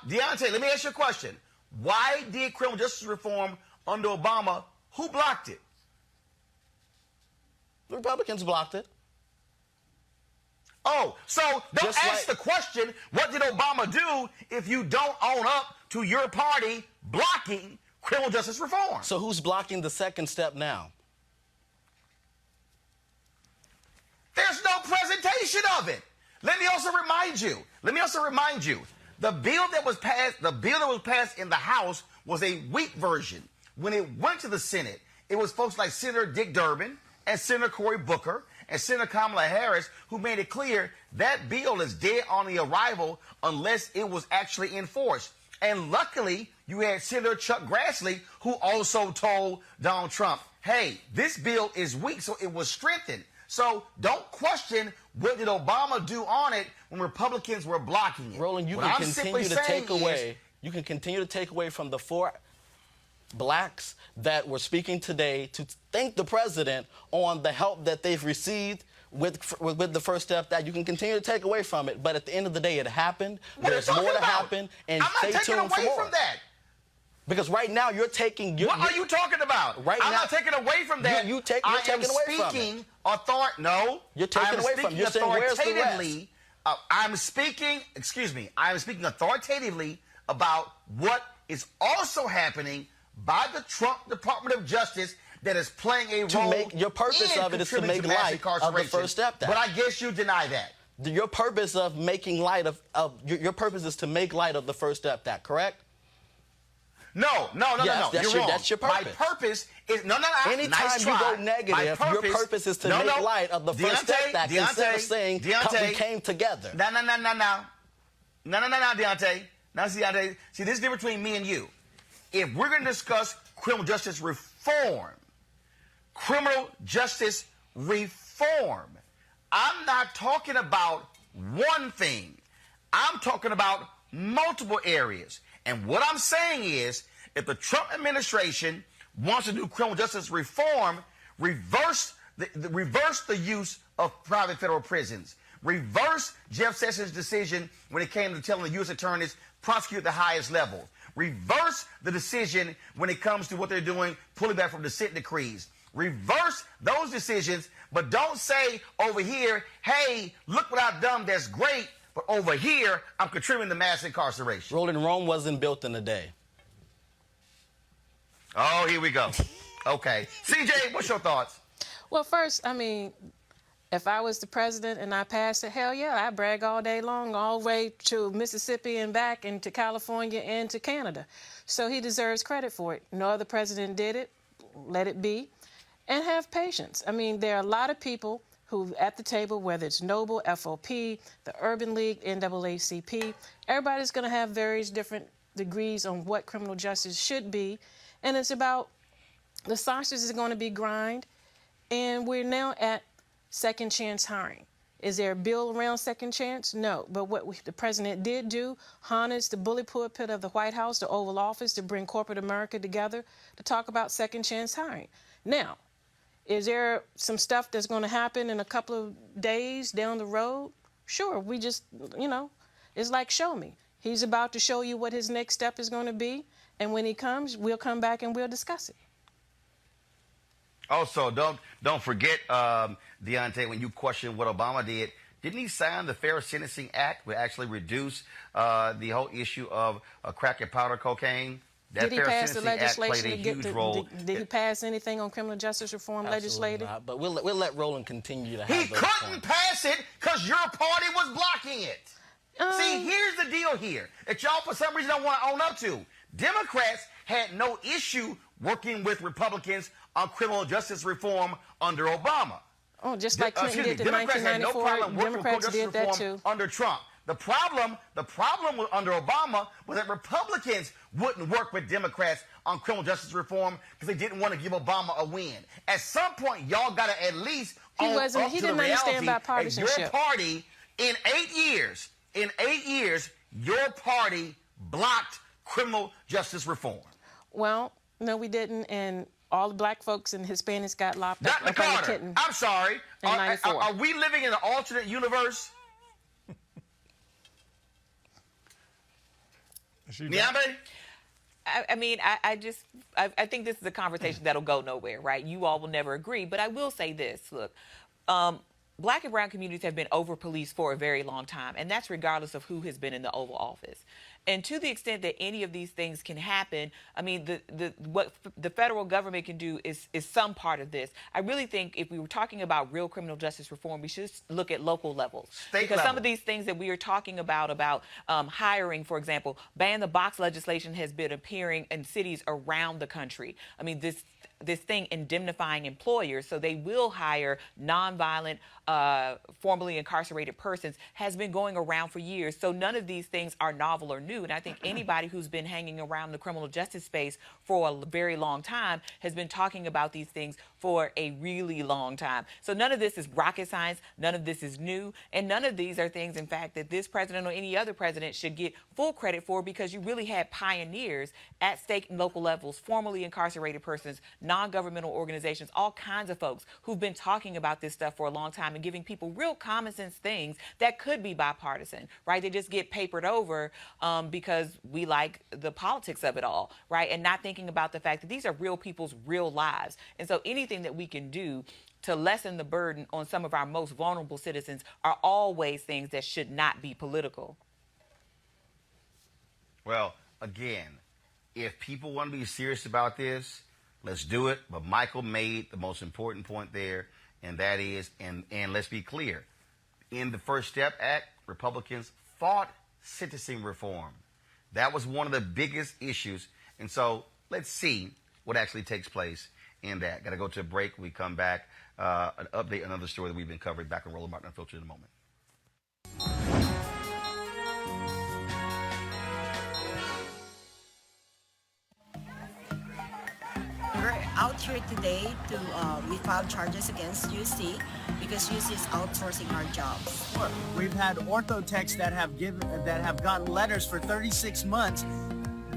Deontay, let me ask you a question. Why did criminal justice reform under Obama, who blocked it? The Republicans blocked it. Oh, so don't ask the question, what did Obama do, if you don't own up to your party blocking criminal justice reform? So who's blocking the second step now? There's no presentation of it. Let me also remind you, the bill that was passed in the House was a weak version. When it went to the Senate, it was folks like Senator Dick Durbin and Senator Cory Booker and Senator Kamala Harris who made it clear that bill is dead on the arrival unless it was actually enforced. And luckily, you had Senator Chuck Grassley who also told Donald Trump, hey, this bill is weak, so it was strengthened. So don't question what did Obama do on it when Republicans were blocking it. Roland, you can continue to take away from the 4 blacks that were speaking today to thank the president on the help that they've received with the first step. That you can continue to take away from it, but at the end of the day, it happened. There's more to happen, and stay tuned for more. I'm not taking away from that. Because right now you're taking. What are you talking about? I'm not taking away from that. You're taking away from it. No, you're taking away from it. You're saying where's the rest? I'm speaking authoritatively about what is also happening by the Trump Department of Justice that is playing a role. Your purpose of it is to make light of the First Step Act. But I guess you deny that. Your purpose of making light of your purpose is to make light of the First Step Act, correct? No. You're wrong. That's your purpose. My purpose is Anytime you go negative, your purpose is to make light of the First Step Act instead of saying we came together. No, Deontay. Now, see, this is the difference between me and you. If we're going to discuss criminal justice reform, I'm not talking about one thing. I'm talking about multiple areas. And what I'm saying is, if the Trump administration wants to do criminal justice reform, Reverse the use of private federal prisons. Reverse Jeff Sessions' decision when it came to telling the U.S. attorneys prosecute at the highest level. Reverse the decision when it comes to what they're doing, pulling back from dissent decrees. Reverse those decisions, but don't say over here, hey, look what I've done, that's great, but over here, I'm contributing to mass incarceration. Roland, Rome wasn't built in a day. Oh, here we go. Okay. CJ, what's your thoughts? Well, first, I mean, if I was the president and I passed it, hell yeah, I brag all day long, all the way to Mississippi and back, and to California and to Canada. So he deserves credit for it. No other president did it. Let it be. And have patience. I mean, there are a lot of people who at the table, whether it's Noble, FOP, the Urban League, NAACP, everybody's going to have various different degrees on what criminal justice should be. And it's about the sausage is going to be grind. And we're now at second chance hiring. Is there a bill around second chance? No. But what the president did do, harness the bully pulpit of the White House, the Oval Office, to bring corporate America together to talk about second chance hiring. Now, is there some stuff that's going to happen in a couple of days down the road? Sure. We just, it's like show me. He's about to show you what his next step is going to be. And when he comes, we'll come back and we'll discuss it. Also, don't forget, Deontay, when you question what Obama did, didn't he sign the Fair Sentencing Act, which actually reduce the whole issue of crack and powder cocaine? That Did he pass the legislation to get did he pass anything on criminal justice reform legislated? Not, but we'll let Roland continue to have He couldn't pass it because your party was blocking it. See, here's the deal here that y'all for some reason don't want to own up to. Democrats had no issue working with Republicans on criminal justice reform under Obama. Oh, just like Clinton did in 1994. Democrats did that too. Under Trump. The problem under Obama was that Republicans wouldn't work with Democrats on criminal justice reform because they didn't want to give Obama a win. At some point, y'all got to at least own up to the reality that your party, in 8 years, your party blocked criminal justice reform. Well, no, we didn't, and all the black folks and Hispanics got locked up. Dr. Carter, I'm sorry. Are we living in an alternate universe? I mean, I think this is a conversation that'll go nowhere, right? You all will never agree, but I will say this. Look, Black and brown communities have been over-policed for a very long time, and that's regardless of who has been in the Oval Office. And to the extent that any of these things can happen, I mean, what the federal government can do is some part of this. I really think if we were talking about real criminal justice reform, we should look at local levels. Because some of these things that we are talking about hiring, for example, ban the box legislation has been appearing in cities around the country. I mean, this thing indemnifying employers so they will hire nonviolent, formerly incarcerated persons has been going around for years. So none of these things are novel or new. And I think anybody who's been hanging around the criminal justice space for a very long time has been talking about these things for a really long time. So none of this is rocket science. None of this is new. And none of these are things, in fact, that this president or any other president should get full credit for, because you really had pioneers at state and local levels, formerly incarcerated persons, non-governmental organizations, all kinds of folks who've been talking about this stuff for a long time and giving people real common sense things that could be bipartisan, right? They just get papered over because we like the politics of it all, right? And not thinking about the fact that these are real people's real lives. And so anything that we can do to lessen the burden on some of our most vulnerable citizens are always things that should not be political. Well, again, if people want to be serious about this, let's do it. But Michael made the most important point there, and that is, and let's be clear, in the First Step Act, Republicans fought sentencing reform. That was one of the biggest issues. And so let's see what actually takes place in that. Got to go to a break. We come back, an update, another story that we've been covering back on Roland Martin Unfiltered in a moment. We're out here today we filed charges against UC because UC is outsourcing our jobs. We've had ortho techs that have gotten letters for 36 months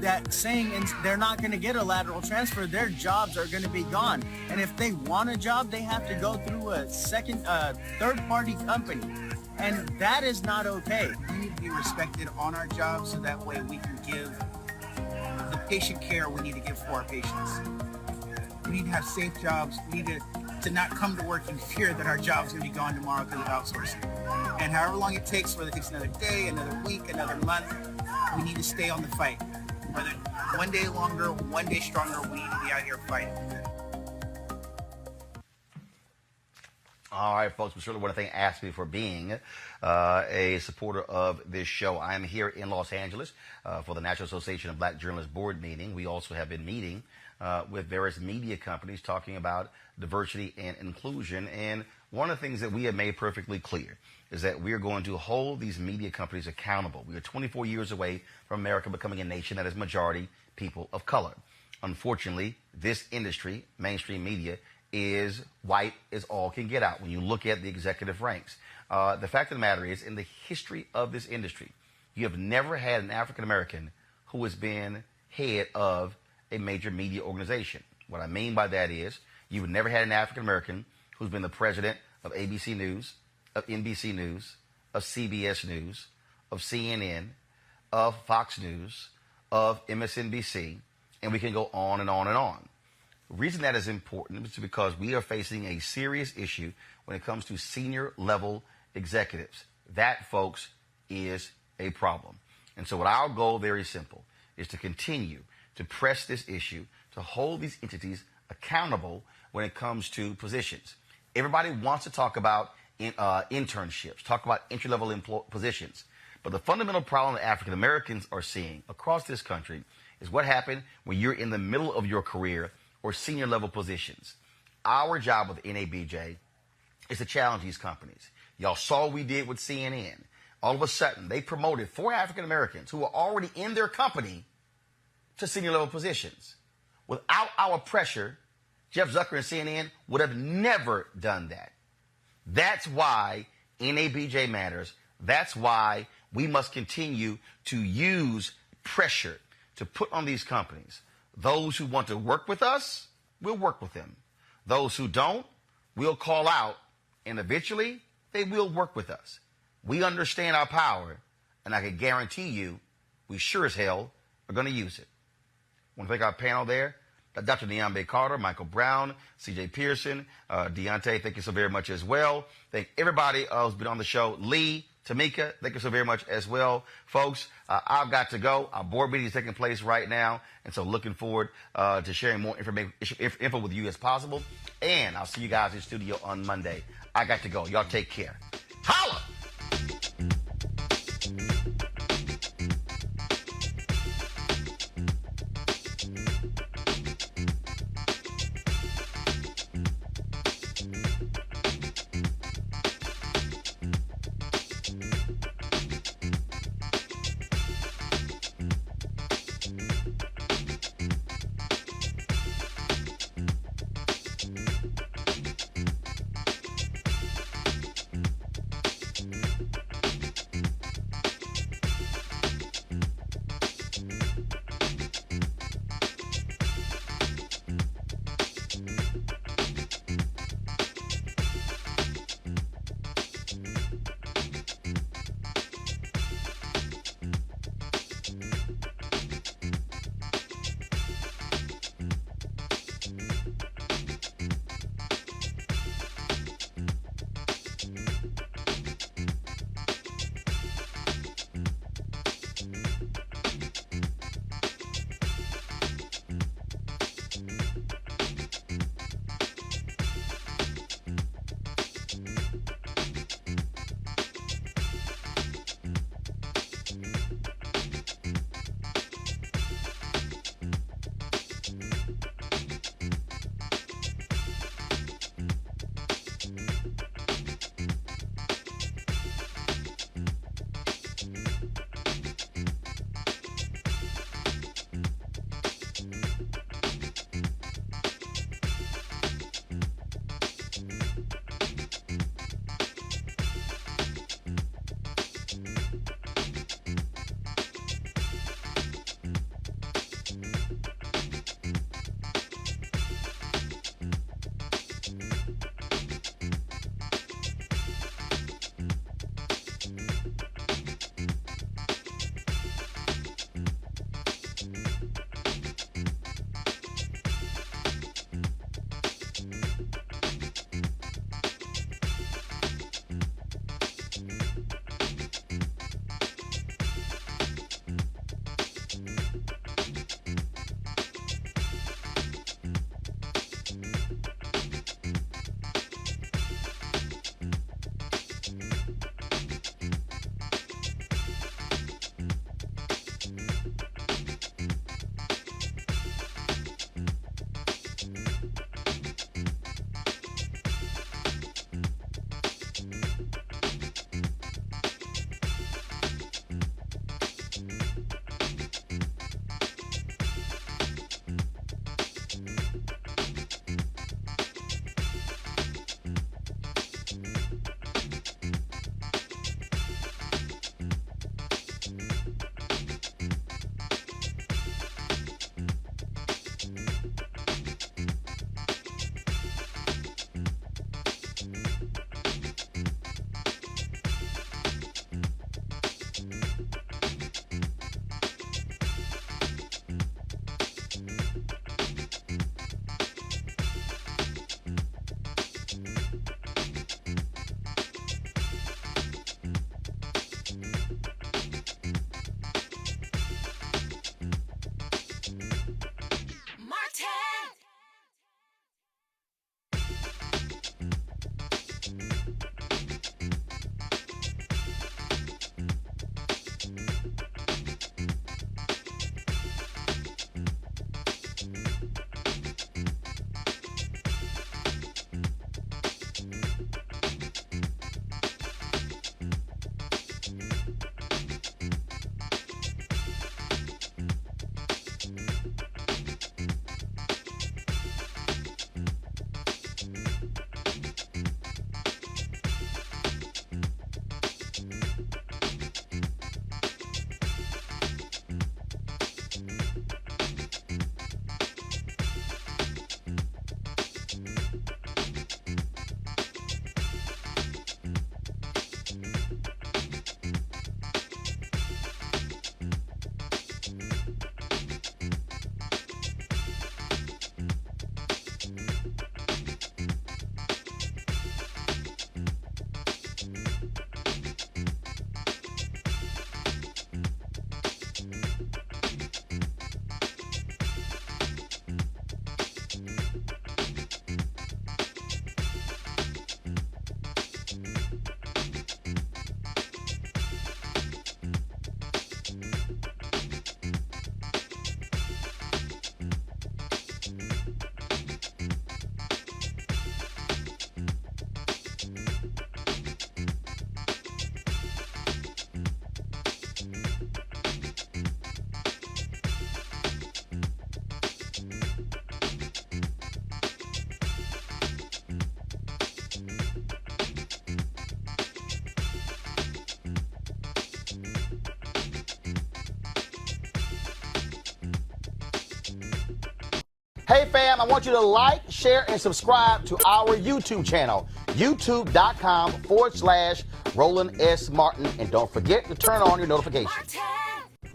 that saying they're not going to get a lateral transfer, their jobs are going to be gone. And if they want a job, they have to go through a third-party company. And that is not okay. We need to be respected on our jobs so that way we can give the patient care we need to give for our patients. We need to have safe jobs. We need to not come to work in fear that our job's going to be gone tomorrow because of outsourcing. And however long it takes, whether it takes another day, another week, another month, we need to stay on the fight. Whether one day longer, one day stronger, we need to be out here fighting. All right, folks, we certainly want to thank Ashley for being a supporter of this show. I am here in Los Angeles for the National Association of Black Journalists board meeting. We also have been meeting with various media companies talking about diversity and inclusion. And one of the things that we have made perfectly clear is that we are going to hold these media companies accountable. We are 24 years away from America becoming a nation that is majority people of color. Unfortunately, this industry, mainstream media, is white as all can get out when you look at the executive ranks. The fact of the matter is, in the history of this industry, you have never had an African American who has been head of a major media organization. What I mean by that is, you've never had an African American who's been the president of ABC News, of NBC News, of CBS News, of CNN, of Fox News, of MSNBC, and we can go on and on and on. The reason that is important is because we are facing a serious issue when it comes to senior level executives. That, folks, is a problem. And so what our goal, very simple, is to continue to press this issue, to hold these entities accountable when it comes to positions. Everybody wants to talk about internships, talk about entry-level positions. But the fundamental problem that African Americans are seeing across this country is what happened when you're in the middle of your career or senior level positions. Our job with NABJ is to challenge these companies. Y'all saw what we did with CNN. All of a sudden, they promoted 4 African Americans who were already in their company to senior level positions. Without our pressure, Jeff Zucker and CNN would have never done that. That's why NABJ matters. That's why we must continue to use pressure to put on these companies. Those who want to work with us, we'll work with them. Those who don't, we'll call out, and eventually they will work with us. We understand our power, and I can guarantee you, we sure as hell are going to use it. I want to thank our panel there. Dr. Nyambe Carter, Michael Brown, C.J. Pearson, Deontay, thank you so very much as well. Thank everybody who's been on the show. Lee, Tamika, thank you so very much as well. Folks, I've got to go. Our board meeting is taking place right now, and so looking forward to sharing more info with you as possible. And I'll see you guys in studio on Monday. I got to go. Y'all take care. Holla! Hey fam, I want you to like, share, and subscribe to our YouTube channel, youtube.com/Roland S. Martin. And don't forget to turn on your notifications.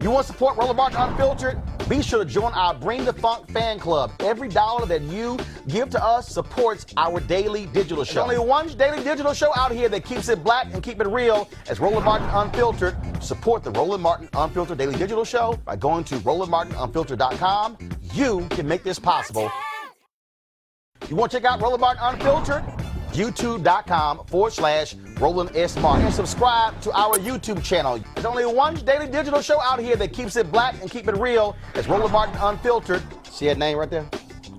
You want to support Roland Martin Unfiltered? Be sure to join our Bring the Funk fan club. Every dollar that you give to us supports our daily digital show. There's only one daily digital show out here that keeps it black and keep it real as Roland Martin Unfiltered. Support the Roland Martin Unfiltered daily digital show by going to RolandMartinUnfiltered.com. You can make this possible. You want to check out Roland Martin Unfiltered? youtube.com/Roland S. Martin. And subscribe to our YouTube channel. There's only one daily digital show out here that keeps it black and keep it real. It's Roland Martin Unfiltered. See that name right there?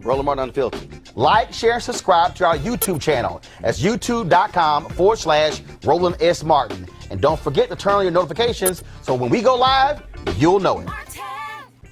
Roland Martin Unfiltered. Like, share, and subscribe to our YouTube channel. That's youtube.com/Roland S. Martin. And don't forget to turn on your notifications so when we go live, you'll know it.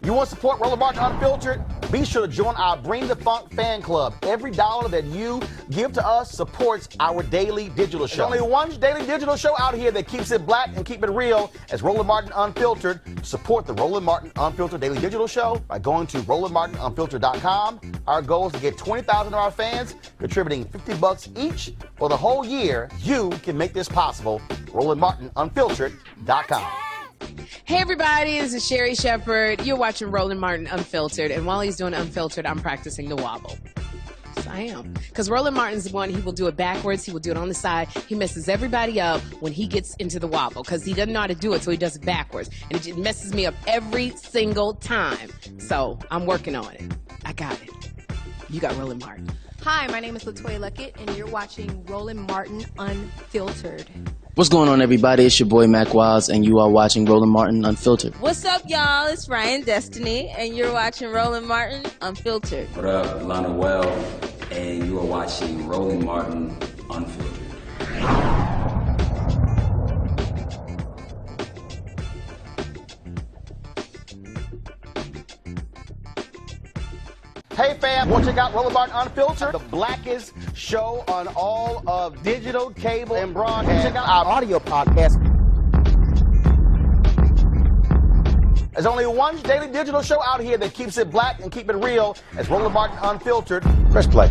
You want to support Roland Martin Unfiltered? Be sure to join our Bring the Funk fan club. Every dollar that you give to us supports our daily digital show. There's only one daily digital show out here that keeps it black and keep it real as Roland Martin Unfiltered. Support the Roland Martin Unfiltered daily digital show by going to RolandMartinUnfiltered.com. Our goal is to get 20,000 of our fans contributing $50 each for the whole year. You can make this possible. RolandMartinUnfiltered.com. Hey everybody, this is Sherry Shepherd. You're watching Roland Martin Unfiltered, and while he's doing Unfiltered, I'm practicing the wobble. Yes, I am. Because Roland Martin's the one, he will do it backwards, he will do it on the side. He messes everybody up when he gets into the wobble, because he doesn't know how to do it, so he does it backwards. And it just messes me up every single time. So I'm working on it. I got it. You got Roland Martin. Hi, my name is LaToya Luckett, and you're watching Roland Martin Unfiltered. What's going on, everybody? It's your boy Mac Wiles, and you are watching Roland Martin Unfiltered. What's up, y'all? It's Ryan Destiny, and you're watching Roland Martin Unfiltered. What up, Lana Well, and you are watching Roland Martin Unfiltered. Hey fam, want to check out Roland Martin Unfiltered? The blackest show on all of digital, cable, and broadcast. Check out our audio podcast. There's only one daily digital show out here that keeps it black and keep it real as Roland Martin Unfiltered. Press play.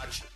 much.